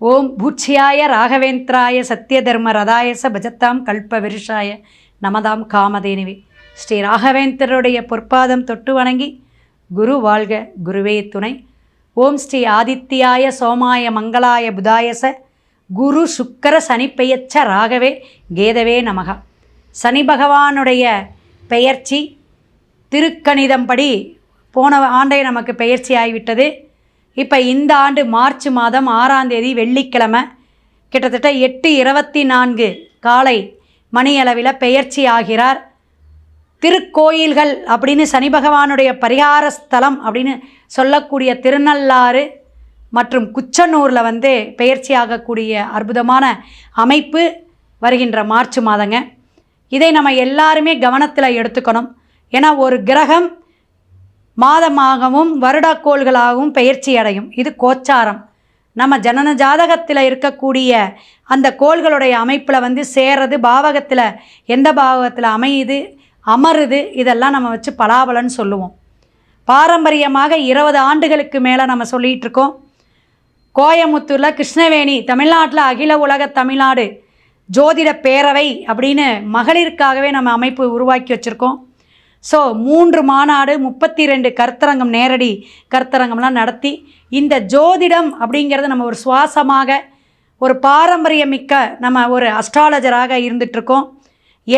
ஓம் பூச்சியாய ராகவேந்திராய சத்யதர்ம ரதாயச பஜத்தாம் கல்ப விருஷாய நமதாம் காமதேனுவே. ஸ்ரீ ராகவேந்திரருடைய பொற்பாதம் தொட்டு வணங்கி குரு வாழ்க குருவே துணை. ஓம் ஸ்ரீ ஆதித்யாய சோமாய மங்களாய புதாயச குரு சுக்கர சனி பெயர்ச்ச ராகவே கேதவே நமகா. சனி பகவானுடைய பெயர்ச்சி திருக்கணிதம் படி போன ஆண்டே நமக்கு பெயர்ச்சி ஆகிவிட்டது. இப்போ இந்த ஆண்டு மார்ச் மாதம் 6ஆம் தேதி வெள்ளிக்கிழமை கிட்டத்தட்ட 8:24 காலை மணியளவில் பெயர்ச்சி ஆகிறார். திருக்கோயில்கள் அப்படின்னு சனி பகவானுடைய பரிகார ஸ்தலம் அப்படின்னு சொல்லக்கூடிய திருநள்ளாறு மற்றும் குச்சனூரில் பெயர்ச்சி ஆகக்கூடிய அற்புதமான அமைப்பு வருகின்ற மார்ச் மாதங்க. இதை நம்ம எல்லாருமே கவனத்தில் எடுத்துக்கணும். ஏன்னா ஒரு கிரகம் மாதமாகவும் வருடக்கோள்களாகவும் பெயர்ச்சி அடையும். இது கோச்சாரம். நம்ம ஜனன ஜாதகத்தில் இருக்கக்கூடிய அந்த கோள்களுடைய அமைப்பில் சேரது, பாவகத்தில் எந்த பாவகத்தில் அமையுது அமருது, இதெல்லாம் நம்ம வச்சு பலாபலன்னு சொல்லுவோம். பாரம்பரியமாக 20 ஆண்டுகளுக்கு மேலே நம்ம சொல்லிகிட்டு இருக்கோம். கோயமுத்தூரில் கிருஷ்ணவேணி தமிழ்நாட்டில் அகில உலக தமிழ்நாடு ஜோதிட பேரவை அப்படின்னு மகளிருக்காகவே நம்ம அமைப்பு உருவாக்கி வச்சுருக்கோம். ஸோ 3 மாநாடு 32 கருத்தரங்கம், நேரடி கருத்தரங்கம்லாம் நடத்தி இந்த ஜோதிடம் அப்படிங்கிறது நம்ம ஒரு சுவாசமாக ஒரு பாரம்பரியமிக்க நம்ம ஒரு அஸ்ட்ராலஜராக இருந்துகிட்ருக்கோம்.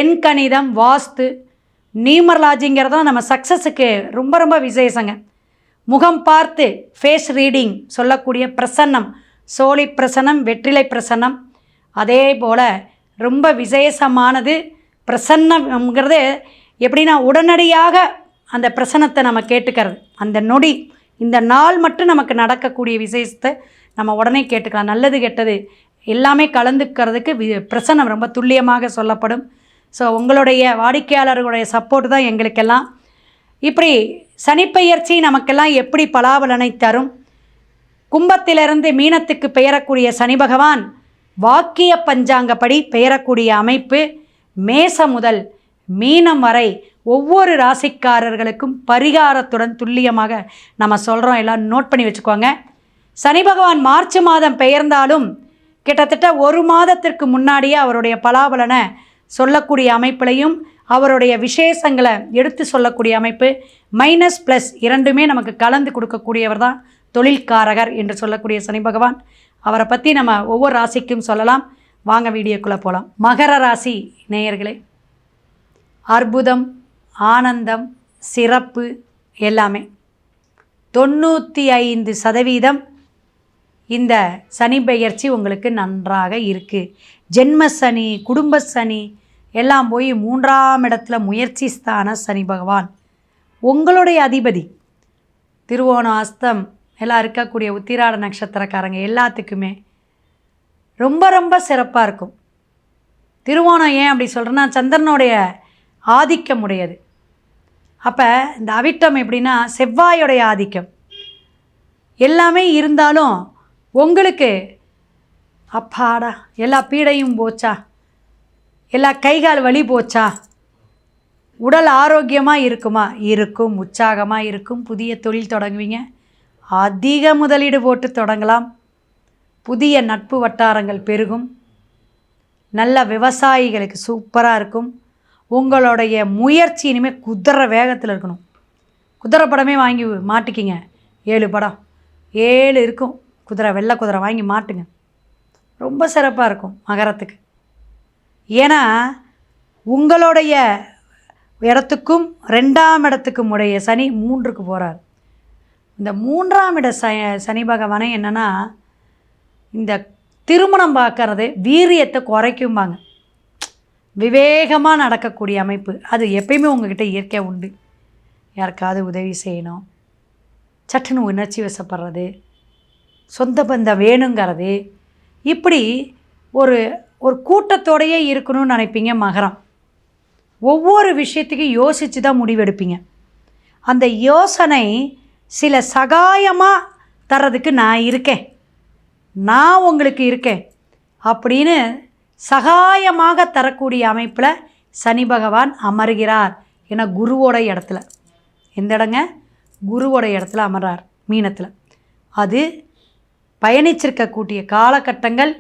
எண்கணிதம், வாஸ்து, நியூமராலஜிங்கிறதும் நம்ம சக்ஸஸுக்கு ரொம்ப ரொம்ப விசேஷங்க. முகம் பார்த்து ஃபேஸ் ரீடிங் சொல்லக்கூடிய பிரசன்னம், சோழி பிரசன்னம், வெற்றிலை பிரசன்னம், அதே போல் ரொம்ப விசேஷமானது. பிரசன்னம்ங்கிறது எப்படின்னா உடனடியாக அந்த பிரசன்னத்தை நம்ம கேட்டுக்கிறது. அந்த நொடி இந்த நாள் மட்டும் நமக்கு நடக்கக்கூடிய விசேஷத்தை நம்ம உடனே கேட்டுக்கலாம். நல்லது கெட்டது எல்லாமே கலந்துக்கிறதுக்கு பிரசன்னம் ரொம்ப துல்லியமாக சொல்லப்படும். ஸோ உங்களுடைய வாடிக்கையாளர்களுடைய சப்போர்ட் தான் எங்களுக்கெல்லாம். இப்படி சனிப்பெயர்ச்சி நமக்கெல்லாம் எப்படி பலாபலனை தரும்? கும்பத்திலிருந்து மீனத்துக்கு பெயரக்கூடிய சனி பகவான் வாக்கிய பஞ்சாங்கப்படி பெயரக்கூடிய அமைப்பு மேசம் முதல் மீனம் வரை ஒவ்வொரு ராசிக்காரர்களுக்கும் பரிகாரத்துடன் துல்லியமாக நம்ம சொல்கிறோம். எல்லாம் நோட் பண்ணி வச்சுக்கோங்க. சனி பகவான் மார்ச் மாதம் பெயர்ந்தாலும் கிட்டத்தட்ட 1 மாதத்திற்கு முன்னாடியே அவருடைய பலாபலனை சொல்லக்கூடிய அமைப்பிலையும் அவருடைய விசேஷங்களை எடுத்து சொல்லக்கூடிய அமைப்பு மைனஸ் ப்ளஸ் இரண்டுமே நமக்கு கலந்து கொடுக்கக்கூடியவர் தான் தொழில்காரகர் என்று சொல்லக்கூடிய சனி பகவான். அவரை பற்றி நம்ம ஒவ்வொரு ராசிக்கும் சொல்லலாம். வாங்க வீடியோக்குள்ளே போகலாம். மகர ராசி நேயர்களே, அற்புதம், ஆனந்தம், சிறப்பு எல்லாமே 95% இந்த சனி பெயர்ச்சி உங்களுக்கு நன்றாக இருக்குது. ஜென்ம சனி, குடும்ப சனி எல்லாம் போய் 3ஆம் இடத்துல முயற்சி ஸ்தான சனி பகவான் உங்களுடைய அதிபதி. திருவோணம், அஸ்தம் எல்லாம் இருக்கக்கூடிய உத்திராட நட்சத்திரக்காரங்க எல்லாத்துக்குமே ரொம்ப ரொம்ப சிறப்பாக இருக்கும். திருவோணம் ஏன் அப்படி சொல்கிறேன்னா சந்திரனுடைய ஆதிக்கம் உடையது. அப்போ இந்த அவிட்டம் எப்படின்னா செவ்வாயோடைய ஆதிக்கம் எல்லாமே இருந்தாலும் உங்களுக்கு அப்பாடா எல்லா பீடையும் போச்சா, எல்லா கைகால் வலி போச்சா, உடல் ஆரோக்கியமாக இருக்குமா, இருக்கும், உற்சாகமாக இருக்கும். புதிய தொழில் தொடங்குவீங்க, அதிக முதலீடு போட்டு தொடங்கலாம். புதிய நட்பு வட்டாரங்கள் பெருகும். நல்ல விவசாயிகளுக்கு சூப்பராக இருக்கும். உங்களுடைய முயற்சி இனிமேல் குதிரை வேகத்தில் இருக்கணும். குதிரை படமே வாங்கி மாட்டிக்கிங்க. 7 படம் 7 இருக்கும். குதிரை, வெள்ளை குதிரை வாங்கி மாட்டுங்க. ரொம்ப சிறப்பாக இருக்கும் மகரத்துக்கு. ஏன்னா உங்களுடைய இடத்துக்கும் 2ஆம் இடத்துக்கும் உடைய சனி 3க்கு போகிறார். இந்த 3ஆம் இட சனி பகவானே என்னென்னா இந்த திருமணம் பார்க்கறது வீரியத்தை குறைக்கும்பாங்க. விவேகமாக நடக்கக்கூடிய அமைப்பு அது எப்பயுமே உங்கள்கிட்ட இயற்கையாக உண்டு. யாருக்காவது உதவி செய்யணும், சட்டுன்னு உணர்ச்சி வசப்படுறது, சொந்த பந்தம் வேணுங்கிறது, இப்படி ஒரு ஒரு கூட்டத்தோடையே இருக்கணும்னு நினைப்பீங்க. மகரம் ஒவ்வொரு விஷயத்துக்கும் யோசித்து தான் முடிவெடுப்பீங்க. அந்த யோசனை சில சகாயமாக தர்றதுக்கு நான் இருக்கேன், நான் உங்களுக்கு இருக்கேன் அப்படின்னு சகாயமாக தரக்கூடிய அமைப்பில் சனி பகவான் அமர்கிறார். ஏன்னா குருவோட இடத்துல, எந்த இடங்க, குருவோட இடத்துல அமர்றார் மீனத்தில். அது பயணிச்சிருக்கக்கூடிய காலகட்டங்கள்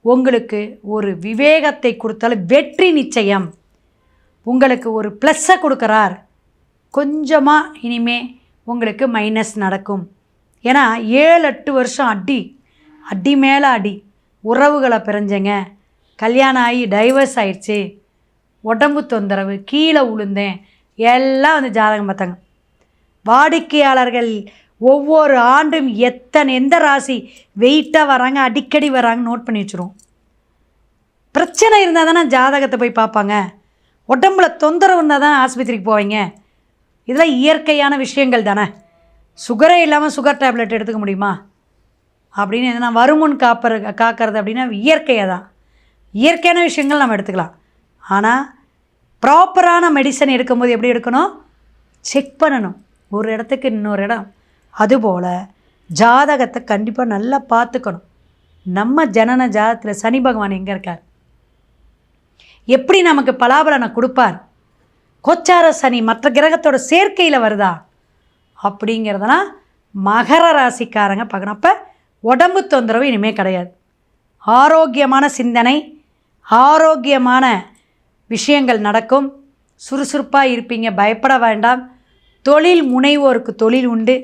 உங்களுக்கு ஒரு விவேகத்தை கொடுத்தாலும் வெற்றி நிச்சயம். உங்களுக்கு ஒரு ப்ளஸ்ஸை கொடுக்குறார். கொஞ்சமாக இனிமே உங்களுக்கு மைனஸ் நடக்கும். ஏன்னா 7-8 வருஷம் அடி மேலே அடி, உறவுகளை பிரிஞ்சங்க, கல்யாணம் ஆகி டைவர்ஸ் ஆயிடுச்சு, உடம்பு தொந்தரவு, கீழே விழுந்தேன், எல்லாம் வந்து ஜாதகம் பார்த்தாங்க. வாடிக்கையாளர்கள் ஒவ்வொரு ஆண்டும் எந்த ராசி வெயிட்டாக வராங்க, அடிக்கடி வராங்க நோட் பண்ணி வச்சுருவோம். பிரச்சனை இருந்தால் தானே ஜாதகத்தை போய் பார்ப்பாங்க. உடம்புல தொந்தரவு இருந்தால் தான் ஆஸ்பத்திரிக்கு போவீங்க. இதெல்லாம் இயற்கையான விஷயங்கள் தானே. சுகரே இல்லாமல் சுகர் டேப்லெட் எடுத்துக்க முடியுமா அப்படின்னு எதுனா வருமுன் காக்கிறது அப்படின்னா இயற்கையாக தான். இயற்கையான விஷயங்கள் நம்ம எடுத்துக்கலாம். ஆனால் ப்ராப்பரான மெடிசன் எடுக்கும்போது எப்படி எடுக்கணும், செக் பண்ணணும் ஒரு இடத்துக்கு இன்னொரு இடம். அதுபோல் ஜாதகத்தை கண்டிப்பாக நல்லா பார்த்துக்கணும். நம்ம ஜனன ஜாதகத்தில் சனி பகவான் எங்கே இருக்கார், எப்படி நமக்கு பலாபலனை கொடுப்பார், கோச்சார சனி மற்ற கிரகத்தோட சேர்க்கையில் வருதா அப்படிங்கிறதெல்லாம் மகர ராசிக்காரங்க பார்க்கணும். அப்போ உடம்பு தொந்தரவு இனிமேல் கிடையாது. ஆரோக்கியமான சிந்தனை, ஆரோக்கியமான விஷயங்கள் நடக்கும். சுறுசுறுப்பாக இருப்பீங்க, பயப்பட வேண்டாம். தொழில் முனைவோருக்கு தொழில் உண்டு.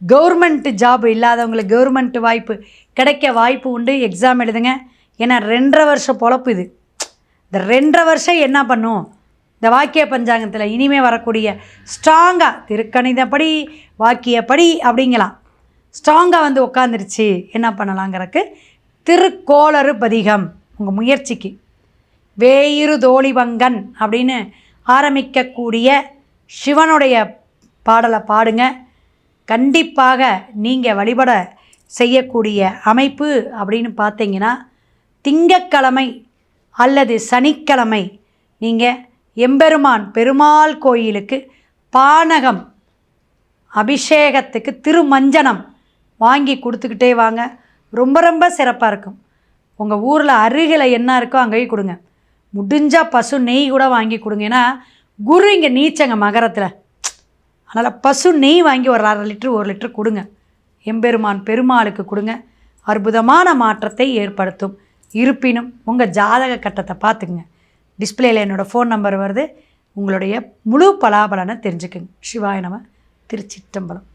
கவர்மெண்ட் ஜாப் இல்லாதவங்களுக்கு கவர்மெண்ட் வாய்ப்பு கிடைக்க வாய்ப்பு உண்டு. எக்ஸாம் எழுதுங்க. ஏன்னா 2.5 வருஷம் பொழப்பு இது. இந்த 2.5 வருஷம் என்ன பண்ணும், இந்த வாக்கிய பஞ்சாங்கத்தில் இனிமேல் வரக்கூடிய ஸ்ட்ராங்காக திருக்கணிதப்படி வாக்கியப்படி அப்படிங்கலாம் ஸ்ட்ராங்காக வந்து உட்காந்துருச்சு. என்ன பண்ணலாங்கிறதுக்கு திருக்கோளறு பதிகம் உங்கள் முயற்சிக்கு. வேயிறு தோழிபங்கன் அப்படின்னு ஆரம்பிக்கக்கூடிய சிவனுடைய பாடலை பாடுங்க. கண்டிப்பாக நீங்கள் வழிபட செய்யக்கூடிய அமைப்பு அப்படின்னு பார்த்தீங்கன்னா திங்கட்கிழமை அல்லது சனிக்கிழமை நீங்கள் எம்பெருமான் பெருமாள் கோயிலுக்கு பானகம் அபிஷேகத்துக்கு திருமஞ்சனம் வாங்கி கொடுத்துக்கிட்டே வாங்க. ரொம்ப ரொம்ப சிறப்பாக இருக்கும். உங்கள் ஊரில் அருகில் என்ன இருக்கோ அங்கேயும் கொடுங்க. முடிஞ்சால் பசு நெய் கூட வாங்கி கொடுங்க. ஏன்னா குரு இங்கே நீச்சங்க மகரத்தில். அதனால் பசு நெய் வாங்கி ஒரு 1/2 லிட்டர் 1 லிட்டர் கொடுங்க. எம்பெருமான் பெருமாளுக்கு கொடுங்க. அற்புதமான மாற்றத்தை ஏற்படுத்தும். இருப்பினும் உங்கள் ஜாதக கட்டத்தை பார்த்துக்குங்க. டிஸ்பிளேயில் என்னோடய ஃபோன் நம்பர் வருது. உங்களுடைய முழு பலாபலனை தெரிஞ்சுக்குங்க. சிவாய நம. திருச்சிற்றம்பலம்.